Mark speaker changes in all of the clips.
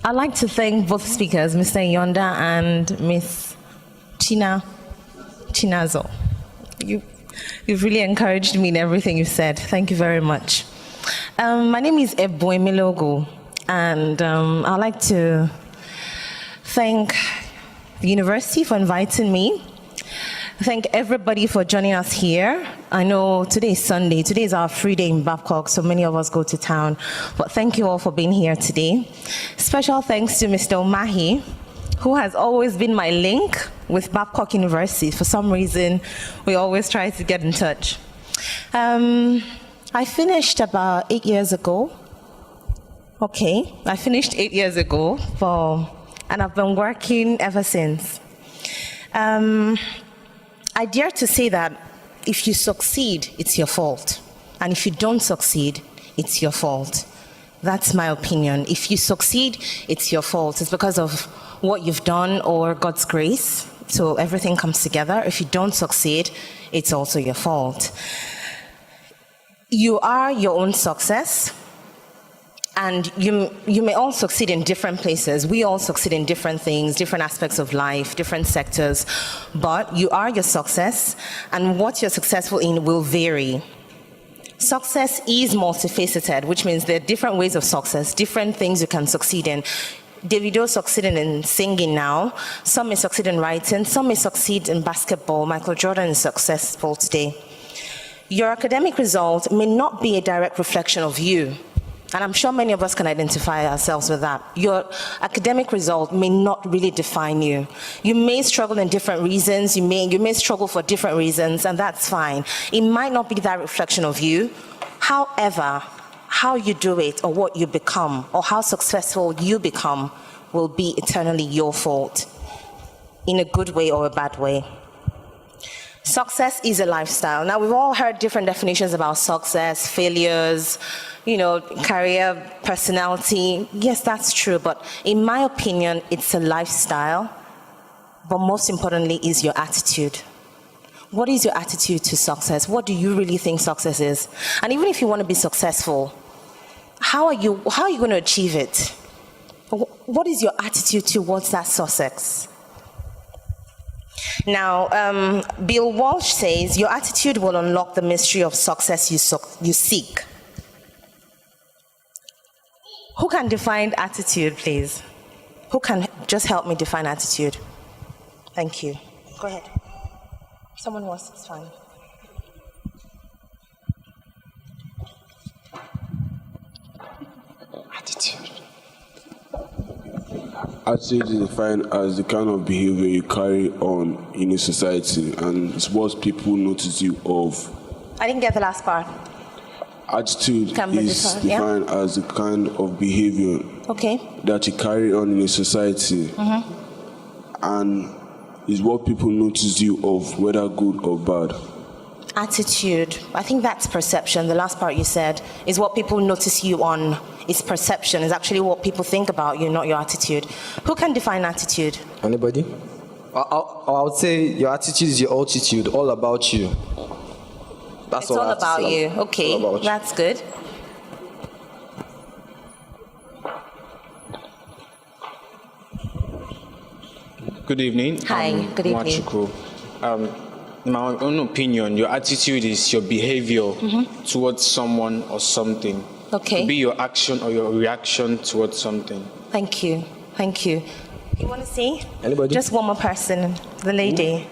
Speaker 1: I'd like to thank both speakers, Mr. Yonda and Miss Chinazo. You've really encouraged me in everything you said. Thank you very much. My name is Ebun Emelogu, and I'd like to thank the university for inviting me. Thank everybody for joining us here. I know today is Sunday. Today is our free day in Babcock, so many of us go to town. But thank you all for being here today. Special thanks to Mr. Omahi, who has always been my link with Babcock University. For some reason, we always try to get in touch. I finished about 8 years ago. Okay, I finished 8 years ago, and I've been working ever since. I dare to say that if you succeed, it's your fault. And if you don't succeed, it's your fault. That's my opinion. If you succeed, it's your fault. It's because of what you've done or God's grace. So everything comes together. If you don't succeed, it's also your fault. You are your own success. And you may all succeed in different places. We all succeed in different things, different aspects of life, different sectors. But you are your success, and what you're successful in will vary. Success is multifaceted, which means there are different ways of success, different things you can succeed in. Davido succeeded in singing now. Some may succeed in writing. Some may succeed in basketball. Michael Jordan is successful today. Your academic result may not be a direct reflection of you. And I'm sure many of us can identify ourselves with that. Your academic result may not really define you. You may struggle in different reasons, you may struggle for different reasons, and that's fine. It might not be that reflection of you. However, how you do it or what you become or how successful you become will be eternally your fault, in a good way or a bad way. Success is a lifestyle. Now, we've all heard different definitions about success, failures, career, personality. Yes, that's true, but in my opinion, it's a lifestyle, but most importantly is your attitude. What is your attitude to success? What do you really think success is? And even if you want to be successful, how are you going to achieve it? What is your attitude towards that success? Now, Bill Walsh says, your attitude will unlock the mystery of success you seek. Who can define attitude, please? Who can just help me define attitude? Thank you. Go ahead. Someone wants, it's fine. Attitude.
Speaker 2: Attitude is defined as the kind of behavior you carry on in a society, and it's what people notice you of.
Speaker 1: I didn't get the last part.
Speaker 2: Attitude is defined as the kind of behavior that you carry on in a society, and is what people notice you of, whether good or bad.
Speaker 1: Attitude, I think that's perception. The last part you said is what people notice you on. It's perception. It's actually what people think about you, not your attitude. Who can define attitude?
Speaker 3: Anybody? I would say your attitude is your altitude, all about you. That's
Speaker 1: it's all about you. Okay, about that's good.
Speaker 4: Good evening.
Speaker 1: Hi, good evening.
Speaker 4: In my own opinion, your attitude is your behavior towards someone or something.
Speaker 1: Okay.
Speaker 4: It could be your action or your reaction towards something.
Speaker 1: Thank you. Thank you. You want to see?
Speaker 3: Anybody?
Speaker 1: Just one more person, the lady.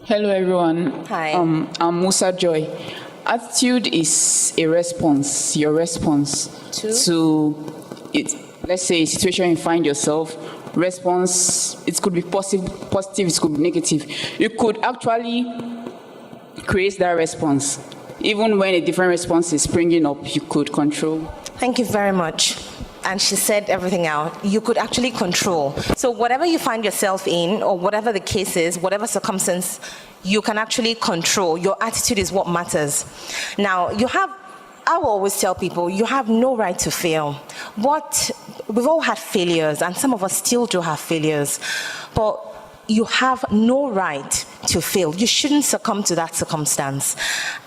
Speaker 5: Hello, everyone.
Speaker 1: Hi.
Speaker 5: I'm Musa Joy. Attitude is a response, your response to it. Let's say a situation you find yourself. Response, it could be positive, it could be negative. You could actually create that response. Even when a different response is springing up, you could control.
Speaker 1: Thank you very much. And she said everything out. You could actually control. So whatever you find yourself in, or whatever the case is, whatever circumstance, you can actually control. Your attitude is what matters. Now, I will always tell people, you have no right to fail. We've all had failures, and some of us still do have failures. But you have no right to fail. You shouldn't succumb to that circumstance.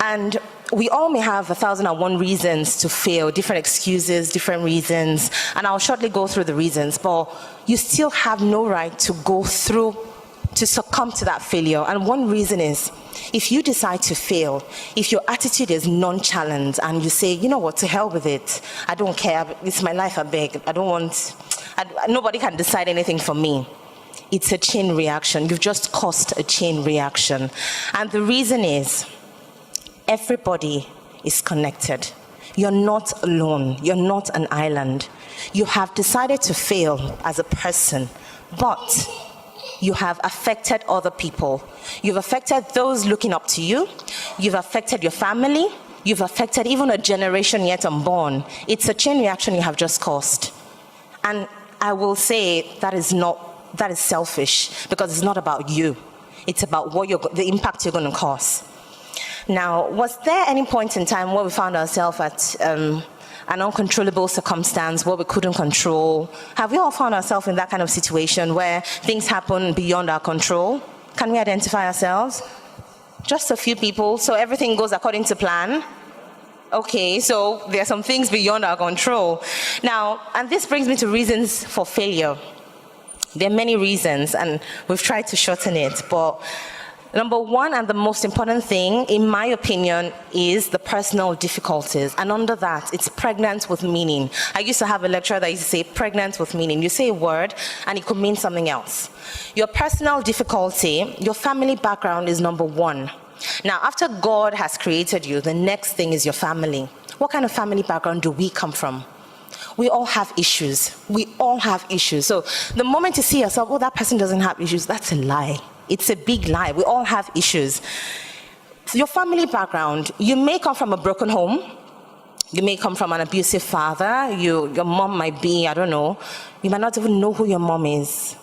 Speaker 1: And we all may have 1,001 reasons to fail, different excuses, different reasons, and I'll shortly go through the reasons, but you still have no right to succumb to that failure. And one reason is, if you decide to fail, if your attitude is nonchalant and you say, you know what, to hell with it, I don't care, it's my life, I beg, nobody can decide anything for me. It's a chain reaction. You've just caused a chain reaction. And the reason is, everybody is connected. You're not alone. You're not an island. You have decided to fail as a person, but you have affected other people. You've affected those looking up to you. You've affected your family. You've affected even a generation yet unborn. It's a chain reaction you have just caused. And I will say that is selfish, because it's not about you. It's about the impact you're going to cause. Now, was there any point in time where we found ourselves at an uncontrollable circumstance where we couldn't control? Have we all found ourselves in that kind of situation where things happen beyond our control? Can we identify ourselves? Just a few people, so everything goes according to plan? Okay, so there are some things beyond our control. Now, and this brings me to reasons for failure. There are many reasons, and we've tried to shorten it, but number one, and the most important thing, in my opinion, is the personal difficulties. And under that, it's pregnant with meaning. I used to have a lecturer that used to say, pregnant with meaning. You say a word, and it could mean something else. Your personal difficulty, your family background is number one. Now, after God has created you, the next thing is your family. What kind of family background do we come from? We all have issues. We all have issues. So the moment you see yourself, oh, that person doesn't have issues, that's a lie. It's a big lie. We all have issues. Your family background, you may come from a broken home. You may come from an abusive father. Your mom might be, I don't know. You might not even know who your mom is.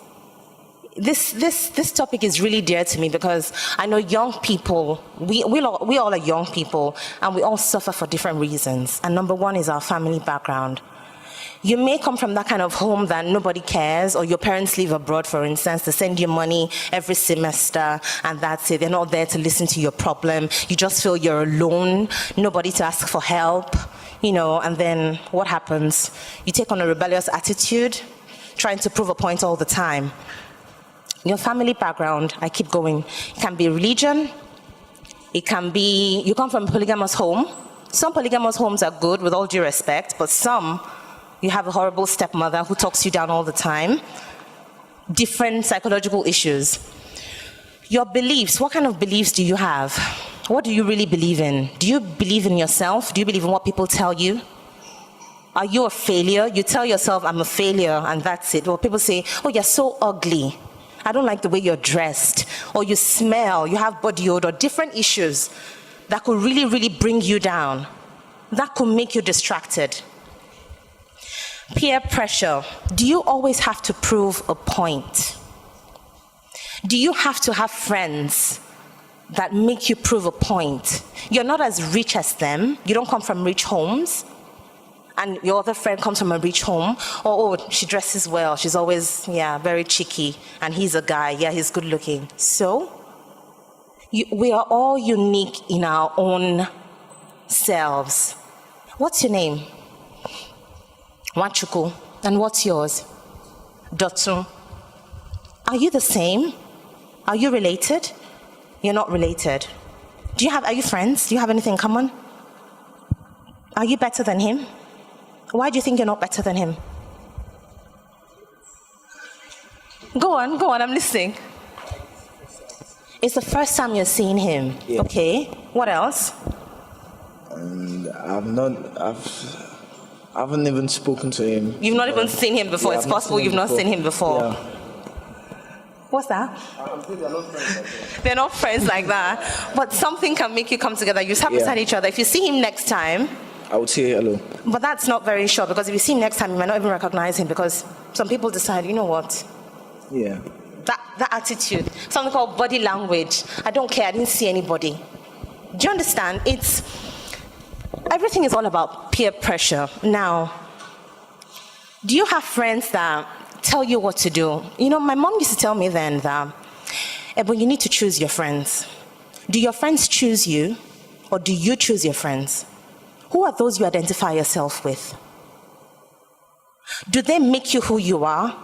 Speaker 1: This topic is really dear to me because I know young people, we all are young people, and we all suffer for different reasons. And number one is our family background. You may come from that kind of home that nobody cares, or your parents live abroad, for instance, they send you money every semester, and that's it. They're not there to listen to your problem. You just feel you're alone, nobody to ask for help, and then what happens? You take on a rebellious attitude, trying to prove a point all the time. Your family background, I keep going, it can be religion, it can be, you come from a polygamous home. Some polygamous homes are good, with all due respect, but some, you have a horrible stepmother who talks you down all the time. Different psychological issues. Your beliefs, what kind of beliefs do you have? What do you really believe in? Do you believe in yourself? Do you believe in what people tell you? Are you a failure? You tell yourself, I'm a failure, and that's it. Or people say, oh, you're so ugly. I don't like the way you're dressed. Or you smell, you have body odor, different issues that could really, really bring you down. That could make you distracted. Peer pressure. Do you always have to prove a point? Do you have to have friends that make you prove a point? You're not as rich as them. You don't come from rich homes. And your other friend comes from a rich home. Oh, she dresses well. She's always, very cheeky. And he's a guy. Yeah, he's good looking. So, we are all unique in our own selves. What's your name? Wanchuku. And what's yours? Dotun. Are you the same? Are you related? You're not related. Are you friends? Do you have anything in common? Are you better than him? Why do you think you're not better than him? Go on, I'm listening. It's the first time you're seeing him. Yeah. Okay, what else?
Speaker 6: And I haven't even spoken to him.
Speaker 1: You've not even seen him before? It's possible you've not seen him before.
Speaker 6: Yeah.
Speaker 1: What's that?
Speaker 6: They're not friends like that.
Speaker 1: They're not friends like that. But something can make you come together. You sat beside each other. If you see him next time,
Speaker 6: I would say hello.
Speaker 1: But that's not very sure, because if you see him next time, you might not even recognize him, because some people decide, you know what?
Speaker 6: Yeah.
Speaker 1: That attitude, something called body language. I don't care, I didn't see anybody. Do you understand? Everything is all about peer pressure. Now, do you have friends that tell you what to do? My mom used to tell me then that But you need to choose your friends. Do your friends choose you, or do you choose your friends? Who are those you identify yourself with? Do they make you who you are?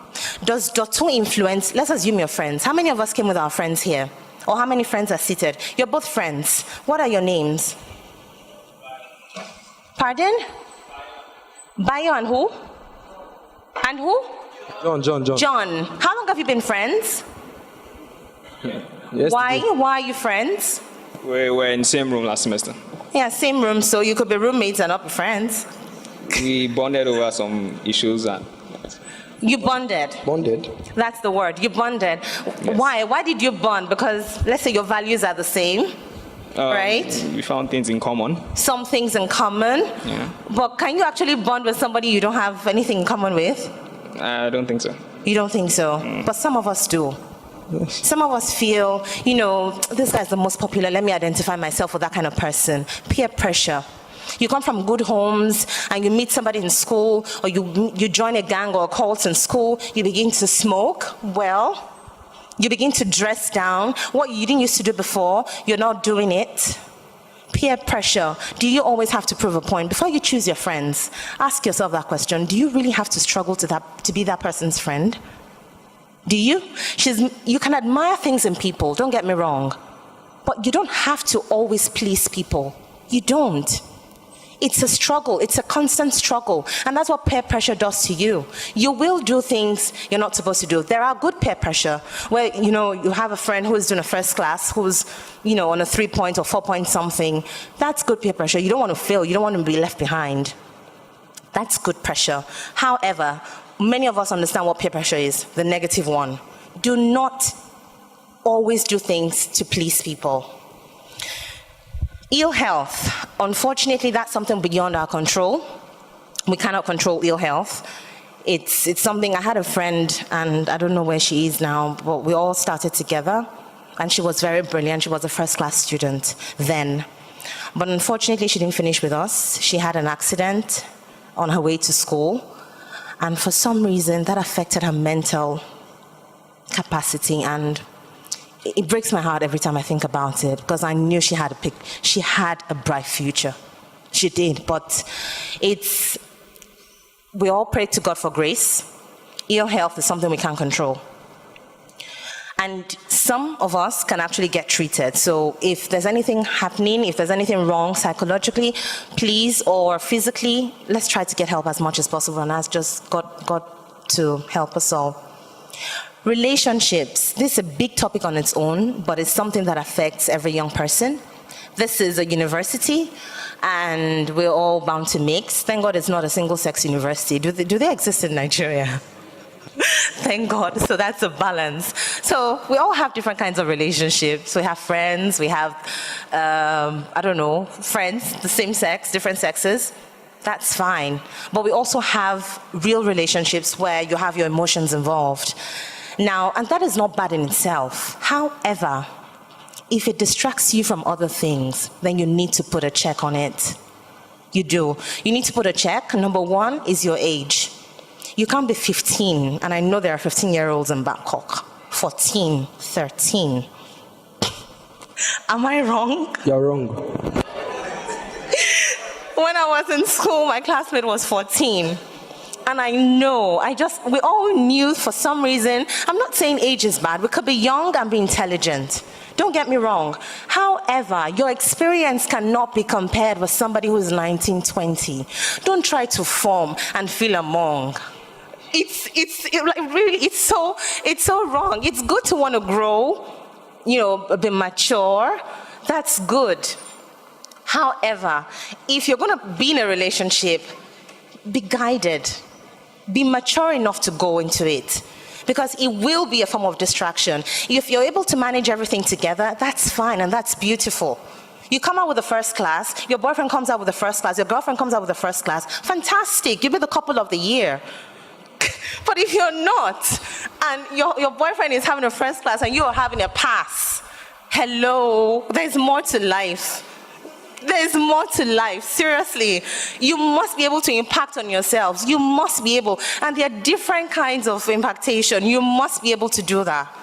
Speaker 1: Does Dotto influence? Let's assume you're friends. How many of us came with our friends here? Or how many friends are seated? You're both friends. What are your names? Pardon? Bayo and who? And who?
Speaker 3: John.
Speaker 1: John. How long have you been friends?
Speaker 3: Yesterday.
Speaker 1: Why are you friends?
Speaker 7: We were in the same room last semester.
Speaker 1: Yeah, same room, so you could be roommates and not be friends.
Speaker 7: We bonded over some issues and
Speaker 1: You bonded.
Speaker 3: Bonded?
Speaker 1: That's the word. You bonded. Yes. Why? Why did you bond? Because let's say your values are the same, right?
Speaker 7: We found things in common.
Speaker 1: Some things in common.
Speaker 7: Yeah.
Speaker 1: But can you actually bond with somebody you don't have anything in common with?
Speaker 7: I don't think so.
Speaker 1: You don't think so? But some of us do. Yes. Some of us feel, this guy's the most popular. Let me identify myself with that kind of person. Peer pressure. You come from good homes and you meet somebody in school, or you join a gang or a cult in school, you begin to smoke. Well, you begin to dress down. What you didn't used to do before, you're not doing it. Peer pressure. Do you always have to prove a point? Before you choose your friends, ask yourself that question. Do you really have to struggle to be that person's friend? Do you? You can admire things in people, don't get me wrong. But you don't have to always please people. You don't. It's a struggle. It's a constant struggle. And that's what peer pressure does to you. You will do things you're not supposed to do. There are good peer pressure where, you have a friend who is doing a first class, who's, on a 3-point or 4-point something. That's good peer pressure. You don't want to fail. You don't want to be left behind. That's good pressure. However, many of us understand what peer pressure is, the negative one. Do not always do things to please people. Ill health. Unfortunately, that's something beyond our control. We cannot control ill health. It's something, I had a friend, and I don't know where she is now, but we all started together, and she was very brilliant. She was a first-class student then. But unfortunately, she didn't finish with us. She had an accident on her way to school, and for some reason, that affected her mental capacity, and it breaks my heart every time I think about it, because I knew she had a bright future. She did, but we all pray to God for grace. Ill health is something we can't control. And some of us can actually get treated. So if there's anything happening, if there's anything wrong psychologically, please, or physically, let's try to get help as much as possible and ask just God to help us all. Relationships. This is a big topic on its own, but it's something that affects every young person. This is a university, and we're all bound to mix. Thank God it's not a single-sex university. Do they exist in Nigeria? Thank God. So that's a balance. So we all have different kinds of relationships. We have friends. We have, friends, the same sex, different sexes. That's fine. But we also have real relationships where you have your emotions involved. Now, and that is not bad in itself. However, if it distracts you from other things, then you need to put a check on it. You do. You need to put a check. Number one is your age. You can't be 15, and I know there are 15-year-olds in Babcock. 14, 13. Am I wrong?
Speaker 3: You're wrong.
Speaker 1: When I was in school, my classmate was 14. And I know, we all knew for some reason. I'm not saying age is bad. We could be young and be intelligent. Don't get me wrong. However, your experience cannot be compared with somebody who's 19, 20. Don't try to form and feel among. It's so wrong. It's good to want to grow, be mature. That's good. However, if you're going to be in a relationship, be guided. Be mature enough to go into it, because it will be a form of distraction. If you're able to manage everything together, that's fine and that's beautiful. You come out with the first class, your boyfriend comes out with the first class, your girlfriend comes out with the first class. Fantastic, you'll be the couple of the year. But if you're not, and your boyfriend is having a first class and you are having a pass, hello, there's more to life. There's more to life, seriously. You must be able to impact on yourselves. You must be able, and there are different kinds of impactation. You must be able to do that.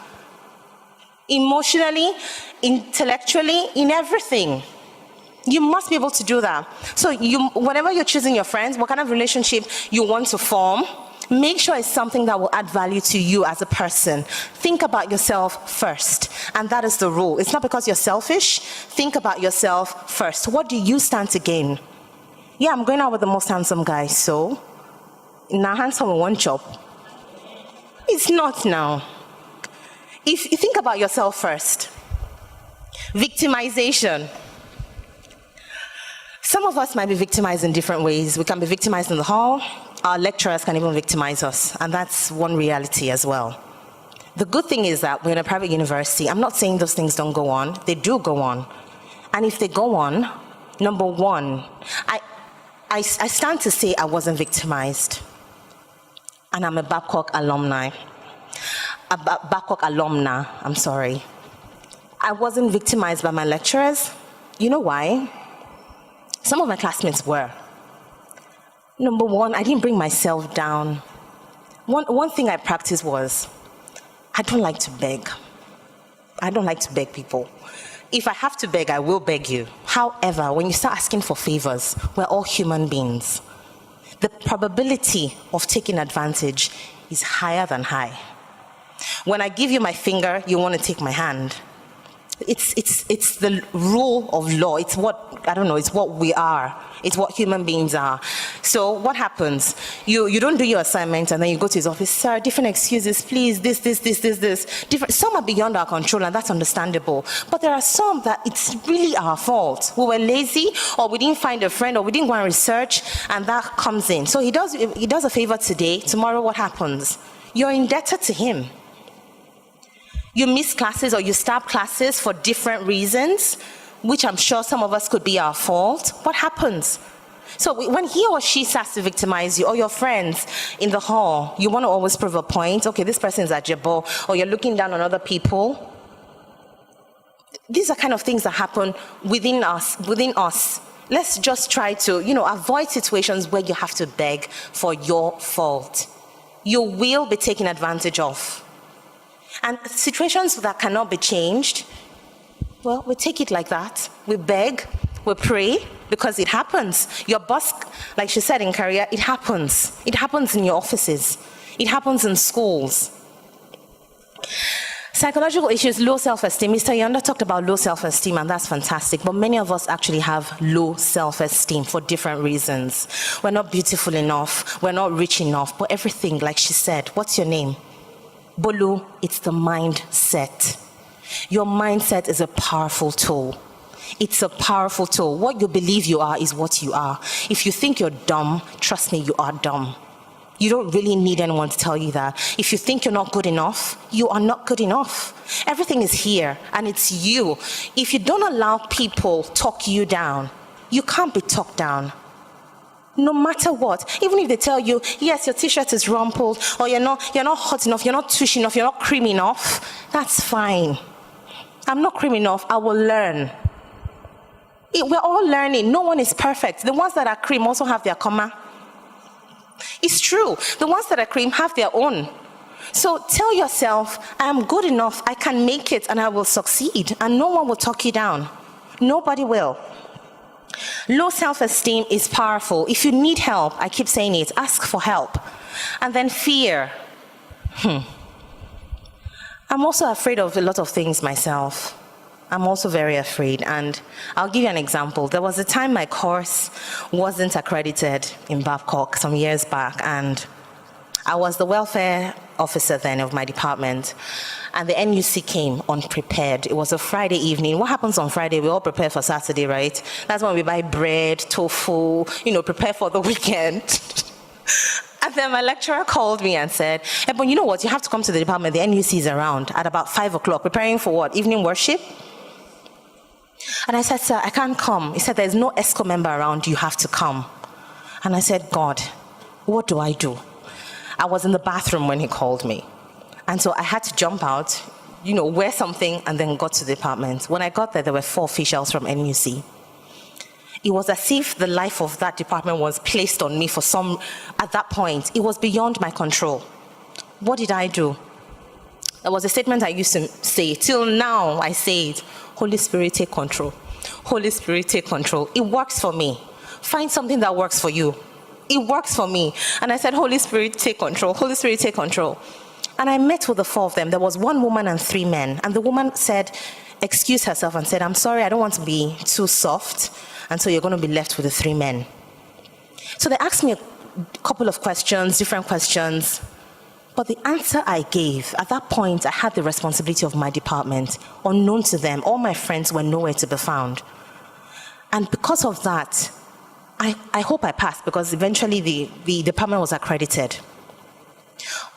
Speaker 1: emotionally, intellectually, in everything. You must be able to do that. So whenever you're choosing your friends, what kind of relationship you want to form, make sure it's something that will add value to you as a person. Think about yourself first. And that is the rule. It's not because you're selfish. Think about yourself first. What do you stand to gain? Yeah, I'm going out with the most handsome guy, so now handsome in one chop. It's not now. If you think about yourself first. Victimization. Some of us might be victimized in different ways. We can be victimized in the hall. Our lecturers can even victimize us, and that's one reality as well. The good thing is that we're in a private university. I'm not saying those things don't go on. They do go on. And if they go on, number one, I stand to say I wasn't victimized. And I'm a Babcock alumni. Babcock alumna, I'm sorry. I wasn't victimized by my lecturers. You know why? Some of my classmates were. Number one, I didn't bring myself down. One thing I practiced was, I don't like to beg. I don't like to beg people. If I have to beg, I will beg you. However, when you start asking for favors, we're all human beings. The probability of taking advantage is higher than high. When I give you my finger, you want to take my hand. It's the rule of law. It's what, I don't know, it's what we are. It's what human beings are. So what happens? You don't do your assignment and then you go to his office, sir, different excuses, please, this. Different. Some are beyond our control and that's understandable. But there are some that it's really our fault. We were lazy or we didn't find a friend or we didn't go and research and that comes in. So he does a favor today, tomorrow what happens? You're indebted to him. You miss classes or you stop classes for different reasons, which I'm sure some of us could be our fault. What happens? So when he or she starts to victimize you, or your friends in the hall, you want to always prove a point. Okay, this person's at jabo, or you're looking down on other people. These are kind of things that happen within us. Let's just try to, avoid situations where you have to beg for your fault. You will be taken advantage of. And situations that cannot be changed, well, we take it like that. We beg, we pray, because it happens. Your boss, like she said in career, it happens. It happens in your offices. It happens in schools. Psychological issues, low self-esteem. Mr. Yonda talked about low self-esteem, and that's fantastic. But many of us actually have low self-esteem for different reasons. We're not beautiful enough. We're not rich enough. But everything, like she said, what's your name? Bolu, it's the mindset. Your mindset is a powerful tool. It's a powerful tool. What you believe you are is what you are. If you think you're dumb, trust me, you are dumb. You don't really need anyone to tell you that. If you think you're not good enough, you are not good enough. Everything is here, and it's you. If you don't allow people talk you down, you can't be talked down. No matter what, even if they tell you, yes, your t-shirt is rumpled, or you're not hot enough, you're not tush enough, you're not cream enough, that's fine. I'm not cream enough, I will learn. We're all learning, no one is perfect. The ones that are cream also have their comma. It's true, the ones that are cream have their own. So tell yourself, I am good enough, I can make it, and I will succeed, and no one will talk you down. Nobody will. Low self-esteem is powerful. If you need help, I keep saying it, ask for help. And then fear. I'm also afraid of a lot of things myself. I'm also very afraid, and I'll give you an example. There was a time my course wasn't accredited in Babcock some years back, and I was the welfare officer then of my department, and the NUC came unprepared. It was a Friday evening. What happens on Friday? We all prepare for Saturday, right? That's when we buy bread, tofu, prepare for the weekend. And then my lecturer called me and said, Ebun, you know what? You have to come to the department. The NUC is around at about 5 o'clock, preparing for what? Evening worship? And I said, sir, I can't come. He said, there's no ESCO member around. You have to come. And I said, God, what do I do? I was in the bathroom when he called me. And so I had to jump out, wear something, and then got to the department. When I got there were 4 officials from NUC. It was as if the life of that department was placed on me at that point. It was beyond my control. What did I do? There was a statement I used to say, till now I say it, Holy Spirit, take control. Holy Spirit, take control. It works for me. Find something that works for you. It works for me. And I said, Holy Spirit, take control. Holy Spirit, take control. And I met with the 4 of them. There was 1 woman and 3 men. And the woman excused herself and said, I'm sorry, I don't want to be too soft. And so you're going to be left with the 3 men. So they asked me a couple of questions, different questions. But the answer I gave, at that point, I had the responsibility of my department. Unknown to them, all my friends were nowhere to be found. And because of that, I hope I passed, because eventually the department was accredited.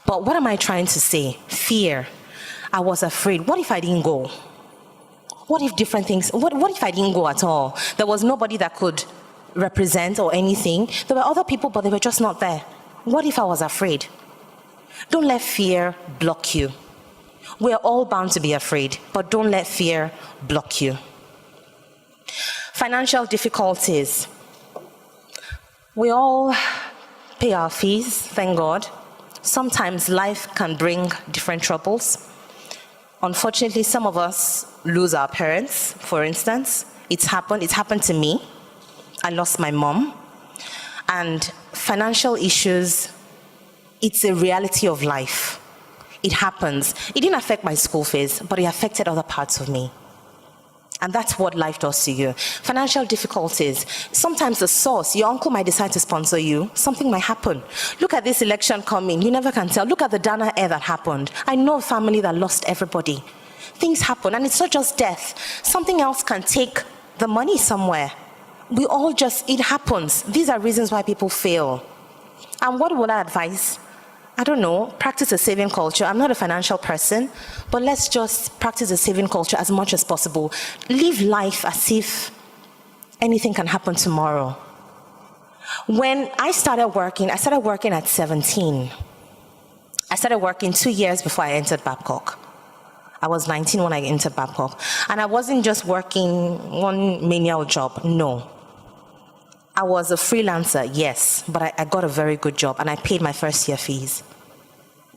Speaker 1: But what am I trying to say? Fear. I was afraid. What if I didn't go? What if different things, what if I didn't go at all? There was nobody that could represent or anything. There were other people, but they were just not there. What if I was afraid? Don't let fear block you. We're all bound to be afraid, but don't let fear block you. Financial difficulties. We all pay our fees, thank God. Sometimes life can bring different troubles. Unfortunately, some of us lose our parents, for instance. It's happened to me. I lost my mom. And financial issues, it's a reality of life. It happens. It didn't affect my school fees, but it affected other parts of me. And that's what life does to you. Financial difficulties. Sometimes the source, your uncle might decide to sponsor you. Something might happen. Look at this election coming. You never can tell. Look at the Dana Air that happened. I know a family that lost everybody. Things happen. And it's not just death. Something else can take the money somewhere. It happens. These are reasons why people fail. And what would I advise? I don't know, practice a saving culture. I'm not a financial person, but let's just practice a saving culture as much as possible. Live life as if anything can happen tomorrow. When I started working at 17. I started working 2 years before I entered Babcock. I was 19 when I entered Babcock. And I wasn't just working one menial job, no. I was a freelancer, yes, but I got a very good job and I paid my first year fees.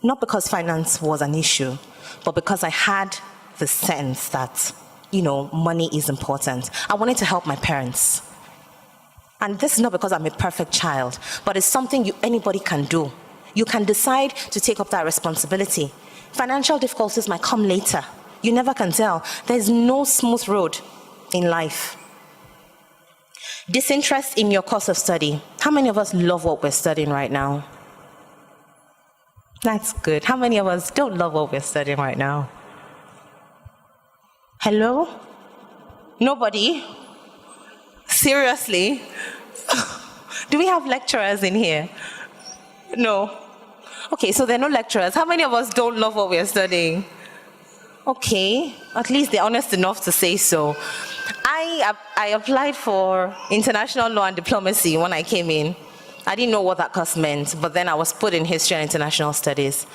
Speaker 1: Not because finance was an issue, but because I had the sense that, money is important. I wanted to help my parents. And this is not because I'm a perfect child, but it's something anybody can do. You can decide to take up that responsibility. Financial difficulties might come later. You never can tell. There's no smooth road in life. Disinterest in your course of study. How many of us love what we're studying right now? That's good. How many of us don't love what we're studying right now? Hello? Nobody? Seriously? Do we have lecturers in here? No. Okay, so there are no lecturers. How many of us don't love what we're studying? Okay, at least they're honest enough to say so. I applied for international law and diplomacy when I came in. I didn't know what that course meant, but then I was put in history and international studies.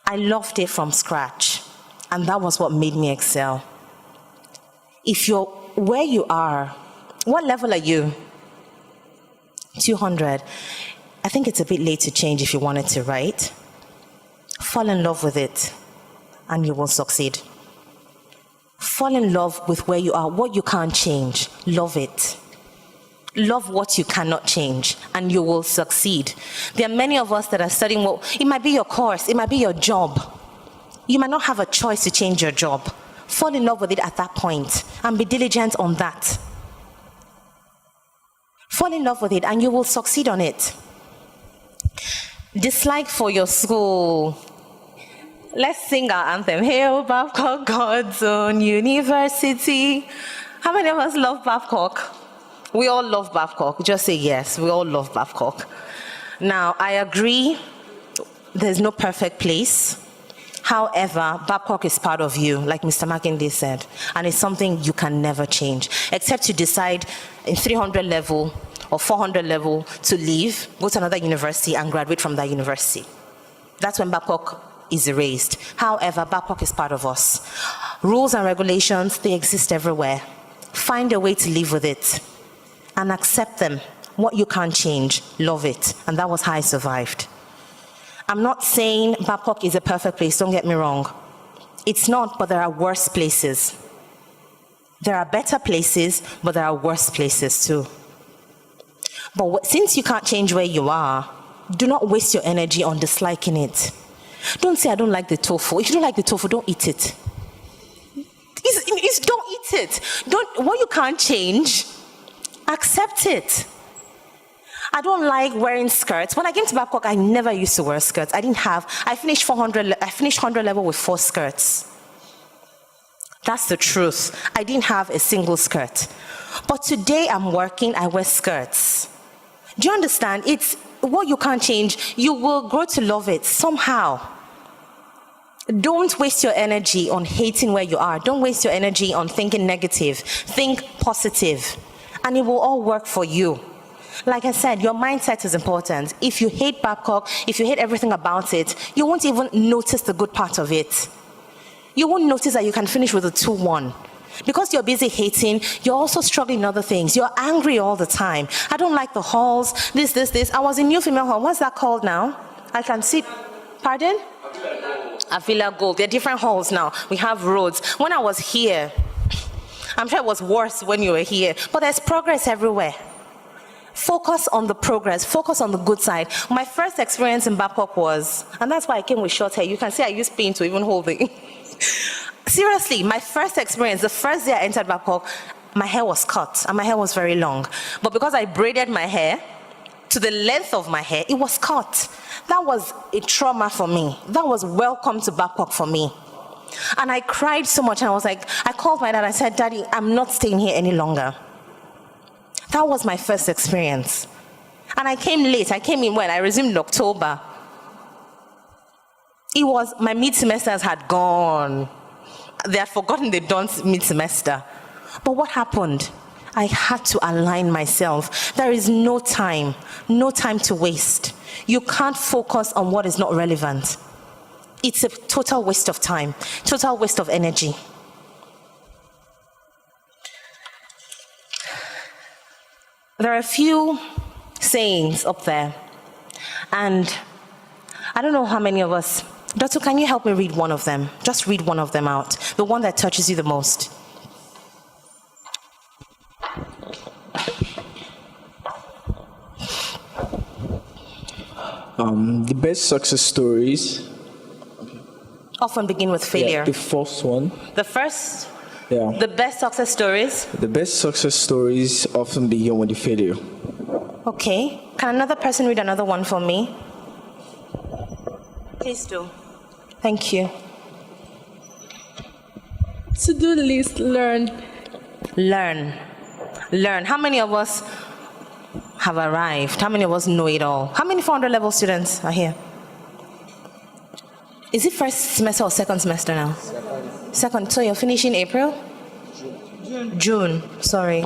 Speaker 1: I loved it from scratch, and that was what made me excel. If you're where you are, what level are you? 200. I think it's a bit late to change if you wanted to, right? Fall in love with it, and you will succeed. Fall in love with where you are, what you can't change. Love it. Love what you cannot change, and you will succeed. There are many of us that are studying, it might be your course, it might be your job. You might not have a choice to change your job. Fall in love with it at that point, and be diligent on that. Fall in love with it, and you will succeed on it. Dislike for your school. Let's sing our anthem. Hail Babcock, God's own university. How many of us love Babcock? We all love Babcock. Just say yes. We all love Babcock. Now, I agree, there's no perfect place. However, Babcock is part of you, like Mr. Makinde said, and it's something you can never change, except you decide in 300 level or 400 level to leave, go to another university and graduate from that university. That's when Babcock is erased. However, Babcock is part of us. Rules and regulations, they exist everywhere. Find a way to live with it and accept them. What you can't change, love it. And that was how I survived. I'm not saying Babcock is a perfect place, don't get me wrong. It's not, but there are worse places. There are better places, but there are worse places too. But since you can't change where you are, do not waste your energy on disliking it. Don't say, I don't like the tofu. If you don't like the tofu, don't eat it. Don't eat it. What you can't change, accept it. I don't like wearing skirts. When I came to Babcock, I never used to wear skirts. I finished 100 level with 4 skirts. That's the truth. I didn't have a single skirt. But today I'm working, I wear skirts. Do you understand? It's what you can't change. You will grow to love it somehow. Don't waste your energy on hating where you are. Don't waste your energy on thinking negative. Think positive, and it will all work for you. Like I said, your mindset is important. If you hate Babcock, if you hate everything about it, you won't even notice the good part of it. You won't notice that you can finish with a 2-1. Because you're busy hating, you're also struggling in other things. You're angry all the time. I don't like the halls, this. I was in New Female Hall. What's that called now? I can see. Pardon? Avila Gold. There are different halls now. We have roads. When I was here, I'm sure it was worse when you were here, but there's progress everywhere. Focus on the progress. Focus on the good side. My first experience in Babcock was, and that's why I came with short hair. You can see I used pin to even hold it. Seriously, my first experience, the first day I entered Babcock, my hair was cut, and my hair was very long. But because I braided my hair to the length of my hair, it was cut. That was a trauma for me. That was welcome to Babcock for me. And I cried so much, and I called my dad, I said, Daddy, I'm not staying here any longer. That was my first experience. And I came late. I came in when I resumed in October. My mid-semesters had gone. They had forgotten they'd done mid-semester. But what happened? I had to align myself. There is no time to waste. You can't focus on what is not relevant. It's a total waste of time, total waste of energy. There are a few sayings up there, and I don't know how many of us. Doctor, can you help me read one of them? Just read one of them out. The one that touches you the most.
Speaker 6: The best success stories
Speaker 1: often begin with failure.
Speaker 6: Yeah, the first one.
Speaker 1: The first?
Speaker 6: Yeah.
Speaker 1: The best success stories?
Speaker 6: The best success stories often begin with the failure.
Speaker 1: Okay. Can another person read another one for me? Please do. Thank you.
Speaker 8: To-do list, learn.
Speaker 1: Learn. How many of us have arrived? How many of us know it all? How many 400 level students are here? Is it first semester or second semester now? Second. So you're finishing April? June. Sorry.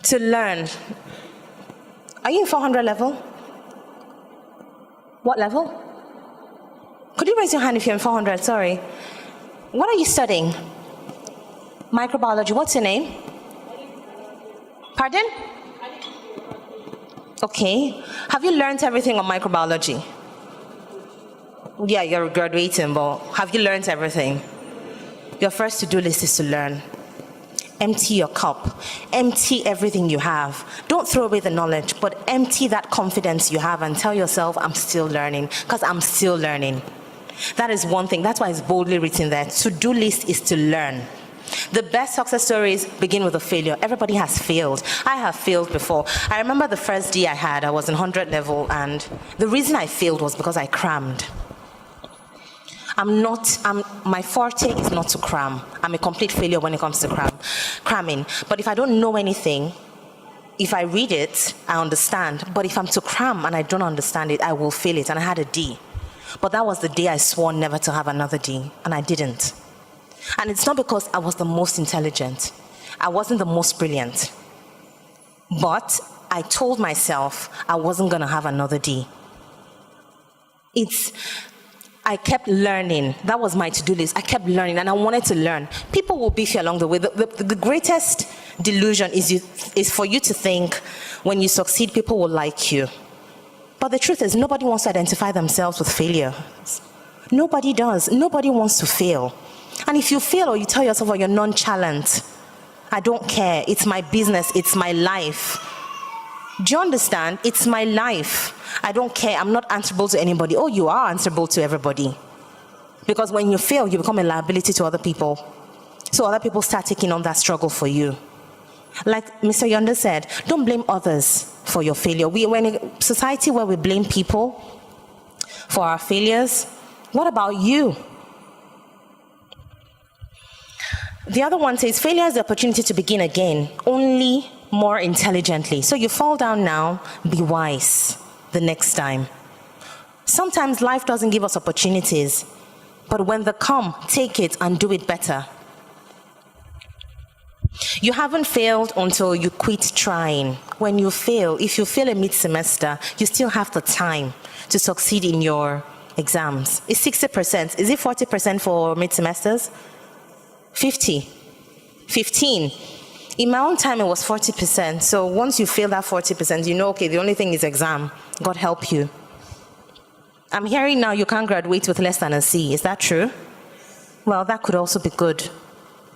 Speaker 1: To learn. Are you in 400 level? What level? Could you raise your hand if you're in 400? Sorry. What are you studying? Microbiology. What's your name? Pardon? Okay. Have you learned everything on microbiology? Yeah, you're graduating, but have you learned everything? Your first to-do list is to learn. Empty your cup. Empty everything you have. Don't throw away the knowledge, but empty that confidence you have and tell yourself, I'm still learning, because I'm still learning. That is one thing. That's why it's boldly written there. To-do list is to learn. The best success stories begin with a failure. Everybody has failed. I have failed before. I remember the first day I was in 100 level, and the reason I failed was because I crammed. My forte is not to cram. I'm a complete failure when it comes to cramming. But if I don't know anything, if I read it, I understand. But if I'm to cram and I don't understand it, I will fail it. And I had a D. But that was the day I swore never to have another D, and I didn't. And it's not because I was the most intelligent. I wasn't the most brilliant. But I told myself I wasn't going to have another D. I kept learning. That was my to-do list. I kept learning, and I wanted to learn. People will beef you along the way. The greatest delusion is for you to think when you succeed, people will like you. But the truth is, nobody wants to identify themselves with failure. Nobody does. Nobody wants to fail. And if you fail or you tell yourself, oh, you're nonchalant, I don't care, it's my business, it's my life. Do you understand? It's my life. I don't care, I'm not answerable to anybody. Oh, you are answerable to everybody. Because when you fail, you become a liability to other people. So other people start taking on that struggle for you. Like Mr. Yonder said, don't blame others for your failure. We're in a society where we blame people for our failures. What about you? The other one says, failure is the opportunity to begin again, only more intelligently. So you fall down now, be wise the next time. Sometimes life doesn't give us opportunities, but when they come, take it and do it better. You haven't failed until you quit trying. When you fail, if you fail a mid-semester, you still have the time to succeed in your exams. It's 60%. Is it 40% for mid-semesters? 50. 15. In my own time, it was 40%. So once you fail that 40%, you know, okay, the only thing is exam. God help you. I'm hearing now you can't graduate with less than a C. Is that true? Well, that could also be good.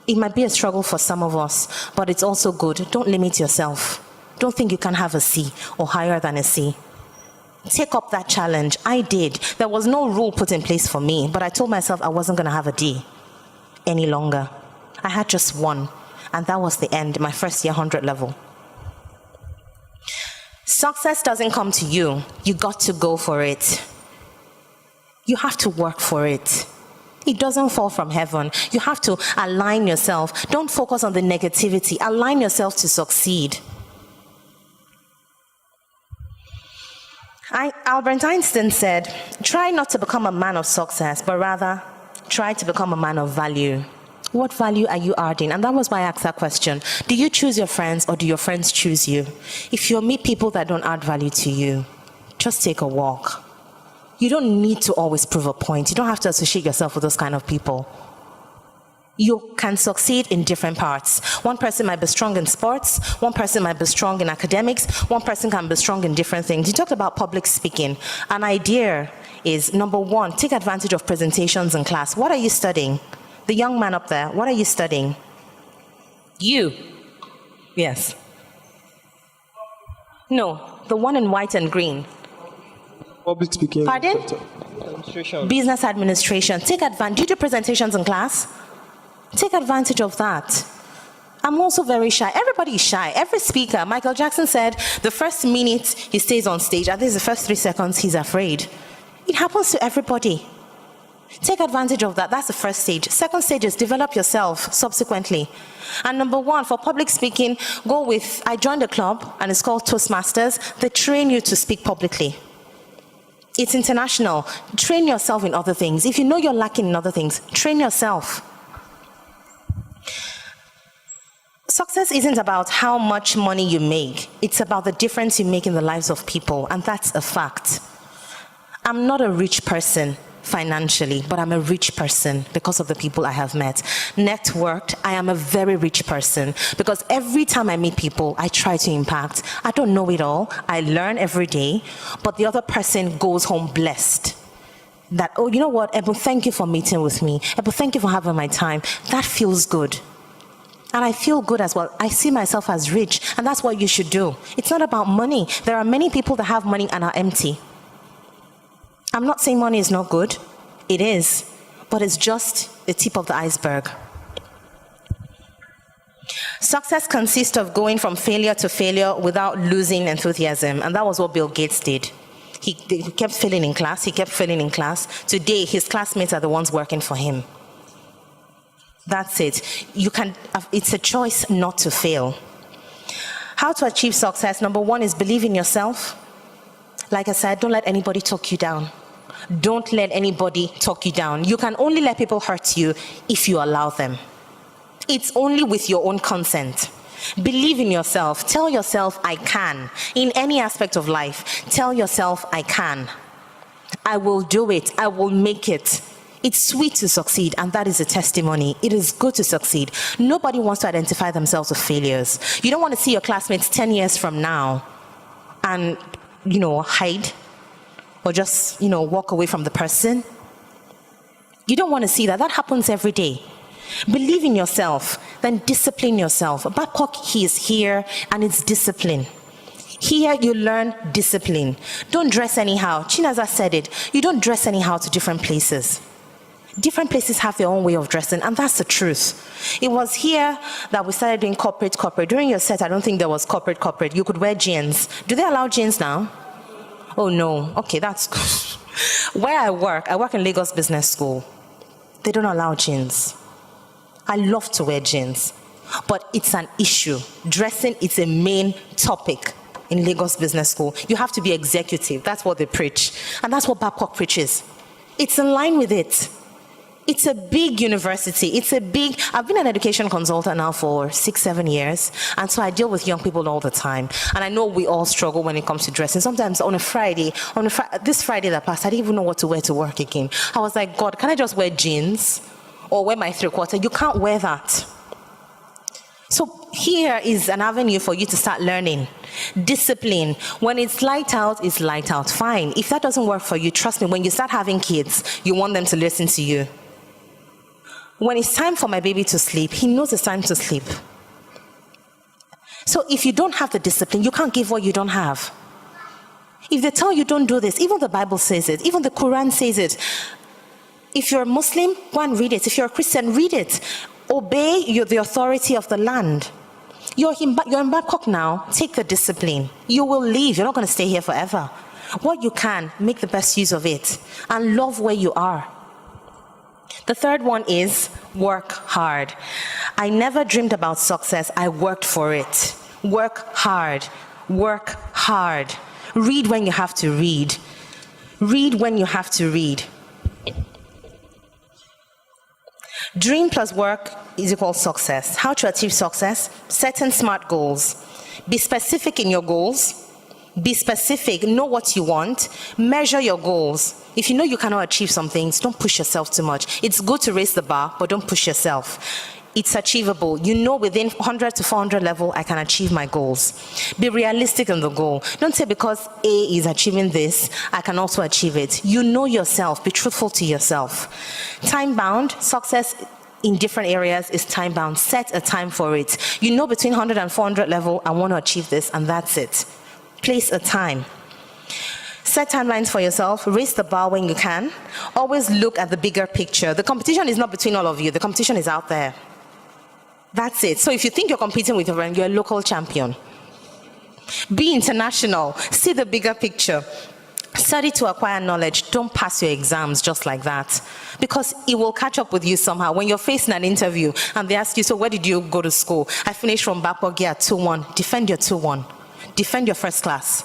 Speaker 1: It might be a struggle for some of us, but it's also good. Don't limit yourself. Don't think you can have a C or higher than a C. Take up that challenge. I did. There was no rule put in place for me, but I told myself I wasn't going to have a D any longer. I had just one, and that was the end, my first year 100 level. Success doesn't come to you. You got to go for it. You have to work for it. It doesn't fall from heaven. You have to align yourself. Don't focus on the negativity. Align yourself to succeed. Albert Einstein said, try not to become a man of success, but rather try to become a man of value. What value are you adding? And that was why I asked that question. Do you choose your friends or do your friends choose you? If you meet people that don't add value to you, just take a walk. You don't need to always prove a point. You don't have to associate yourself with those kind of people. You can succeed in different parts. One person might be strong in sports. One person might be strong in academics. One person can be strong in different things. You talked about public speaking. An idea is, number one, take advantage of presentations in class. What are you studying? The young man up there, what are you studying? You. Yes. No, the one in white and green.
Speaker 6: Public speaking.
Speaker 1: Pardon?
Speaker 7: Administration.
Speaker 1: Business administration. Take advantage. Do you do presentations in class? Take advantage of that. I'm also very shy. Everybody is shy. Every speaker, Michael Jackson said, the first minute he stays on stage, at least the first 3 seconds, he's afraid. It happens to everybody. Take advantage of that. That's the first stage. Second stage is develop yourself subsequently. And number one, for public speaking, go with, I joined a club and it's called Toastmasters. They train you to speak publicly. It's international. Train yourself in other things. If you know you're lacking in other things, train yourself. Success isn't about how much money you make. It's about the difference you make in the lives of people, and that's a fact. I'm not a rich person financially, but I'm a rich person because of the people I have met. Networked, I am a very rich person because every time I meet people, I try to impact. I don't know it all. I learn every day, but the other person goes home blessed. That, oh, you know what, Ebun, thank you for meeting with me. Ebun, thank you for having my time. That feels good. And I feel good as well. I see myself as rich, and that's what you should do. It's not about money. There are many people that have money and are empty. I'm not saying money is not good. It is. But it's just the tip of the iceberg. Success consists of going from failure to failure without losing enthusiasm. And that was what Bill Gates did. He kept failing in class. He kept failing in class. Today, his classmates are the ones working for him. That's it. It's a choice not to fail. How to achieve success? Number one is believe in yourself. Like I said, don't let anybody talk you down. Don't let anybody talk you down. You can only let people hurt you if you allow them. It's only with your own consent. Believe in yourself. Tell yourself, I can. In any aspect of life, tell yourself, I can. I will do it. I will make it. It's sweet to succeed, and that is a testimony. It is good to succeed. Nobody wants to identify themselves with failures. You don't want to see your classmates 10 years from now and, hide or just, walk away from the person. You don't want to see that. That happens every day. Believe in yourself, then discipline yourself. Babcock, he is here, and it's discipline. Here you learn discipline. Don't dress anyhow. Chinaza said it. You don't dress anyhow to different places. Different places have their own way of dressing, and that's the truth. It was here that we started doing corporate. During your set, I don't think there was corporate. You could wear jeans. Do they allow jeans now? Oh, no. Okay, that's good. Where I work in Lagos Business School. They don't allow jeans. I love to wear jeans, but it's an issue. Dressing is a main topic in Lagos Business School. You have to be executive. That's what they preach. And that's what Babcock preaches. It's in line with it. It's a big university. I've been an education consultant now for 6-7 years. And so I deal with young people all the time. And I know we all struggle when it comes to dressing. Sometimes on a Friday, this Friday that passed, I didn't even know what to wear to work again. I was like, God, can I just wear jeans or wear my 3/4? You can't wear that. So here is an avenue for you to start learning. Discipline. When it's light out, it's light out. Fine. If that doesn't work for you, trust me, when you start having kids, you want them to listen to you. When it's time for my baby to sleep, he knows it's time to sleep. So if you don't have the discipline, you can't give what you don't have. If they tell you don't do this, even the Bible says it, even the Quran says it. If you're a Muslim, go and read it. If you're a Christian, read it. Obey the authority of the land. You're in Babcock now. Take the discipline. You will leave. You're not going to stay here forever. What you can, make the best use of it and love where you are. The third one is work hard. I never dreamed about success. I worked for it. Work hard. Work hard. Read when you have to read. Read when you have to read. Dream plus work is equal success. How to achieve success? Setting smart goals. Be specific in your goals. Be specific. Know what you want. Measure your goals. If you know you cannot achieve some things, don't push yourself too much. It's good to raise the bar, but don't push yourself. It's achievable. You know within 100 to 400 level, I can achieve my goals. Be realistic in the goal. Don't say because A is achieving this, I can also achieve it. You know yourself. Be truthful to yourself. Time-bound, success in different areas is time-bound. Set a time for it. You know between 100 and 400 level, I want to achieve this, and that's it. Place a time. Set timelines for yourself. Raise the bar when you can. Always look at the bigger picture. The competition is not between all of you. The competition is out there. That's it. So if you think you're competing with a friend, you're a local champion. Be international. See the bigger picture. Study to acquire knowledge. Don't pass your exams just like that, because it will catch up with you somehow. When you're facing an interview and they ask you, so where did you go to school? I finished from Babcock at 2-1. Defend your 2-1. Defend your first class.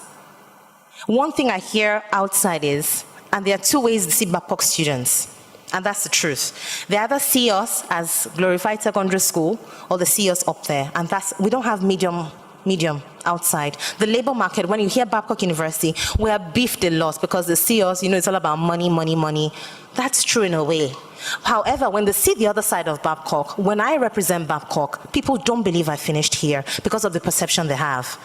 Speaker 1: One thing I hear outside is, and there are two ways to see Babcock students, and that's the truth. They either see us as glorified secondary school, or they see us up there, and we don't have medium outside. The labor market, when you hear Babcock University, we are beefed a lot because they see us, it's all about money. That's true in a way. However, when they see the other side of Babcock, when I represent Babcock, people don't believe I finished here because of the perception they have.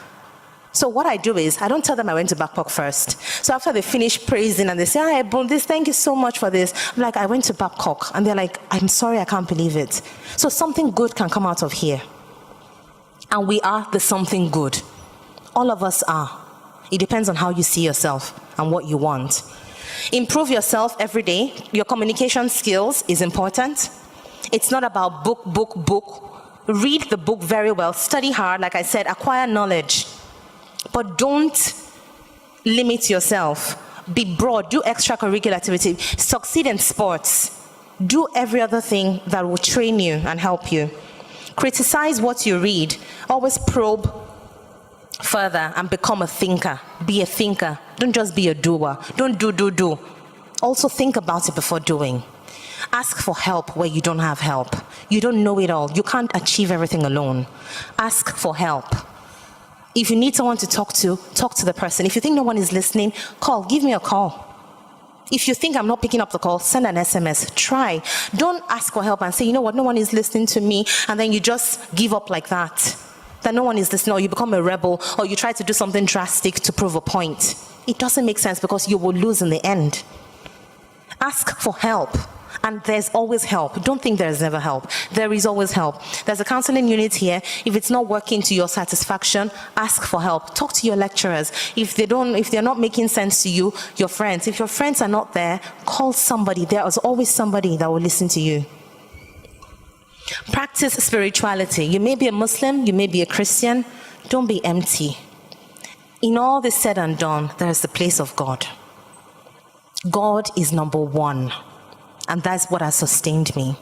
Speaker 1: So what I do is, I don't tell them I went to Babcock first. So after they finish praising and they say, "Hi, Ebun, thank you so much for this," I'm like, "I went to Babcock." And they're like, "I'm sorry, I can't believe it." So something good can come out of here. And we are the something good. All of us are. It depends on how you see yourself and what you want. Improve yourself every day. Your communication skills is important. It's not about book. Read the book very well. Study hard, like I said, acquire knowledge. But don't limit yourself. Be broad. Do extracurricular activity. Succeed in sports. Do every other thing that will train you and help you. Criticize what you read. Always probe further and become a thinker. Be a thinker. Don't just be a doer. Don't do. Also think about it before doing. Ask for help where you don't have help. You don't know it all. You can't achieve everything alone. Ask for help. If you need someone to talk to the person. If you think no one is listening, give me a call. If you think I'm not picking up the call, send an SMS. Try. Don't ask for help and say, "You know what, no one is listening to me," and then you just give up like that. That no one is listening, or you become a rebel, or you try to do something drastic to prove a point. it doesn't make sense because you will lose in the end. Ask for help. And there's always help. Don't think there's never help. There is always help. There's a counseling unit here. If it's not working to your satisfaction, ask for help. Talk to your lecturers. If they're not making sense to you, your friends. If your friends are not there, call somebody. There is always somebody that will listen to you. Practice spirituality. You may be a Muslim, you may be a Christian. Don't be empty. In all this said and done, there is the place of God. God is number one. And that's what has sustained me.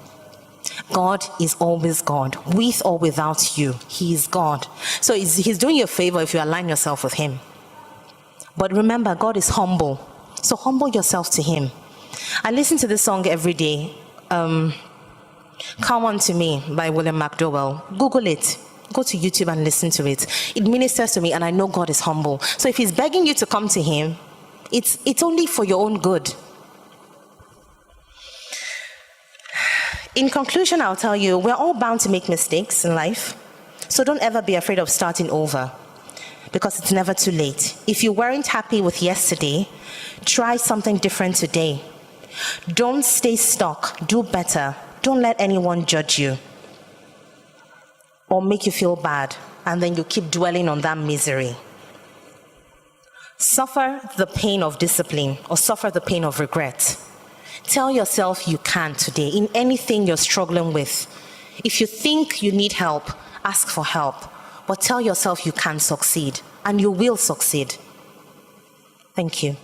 Speaker 1: God is always God, with or without you. He is God. So he's doing you a favor if you align yourself with him. But remember, God is humble. So humble yourself to him. I listen to this song every day. Come Unto Me by William McDowell. Google it. Go to YouTube and listen to it. It ministers to me, and I know God is humble. So if he's begging you to come to him, it's only for your own good. In conclusion, I'll tell you, we're all bound to make mistakes in life. So don't ever be afraid of starting over, because it's never too late. If you weren't happy with yesterday, try something different today. Don't stay stuck. Do better. Don't let anyone judge you or make you feel bad, and then you keep dwelling on that misery. Suffer the pain of discipline or suffer the pain of regret. Tell yourself you can today in anything you're struggling with. If you think you need help, ask for help. But tell yourself you can succeed, and you will succeed. Thank you.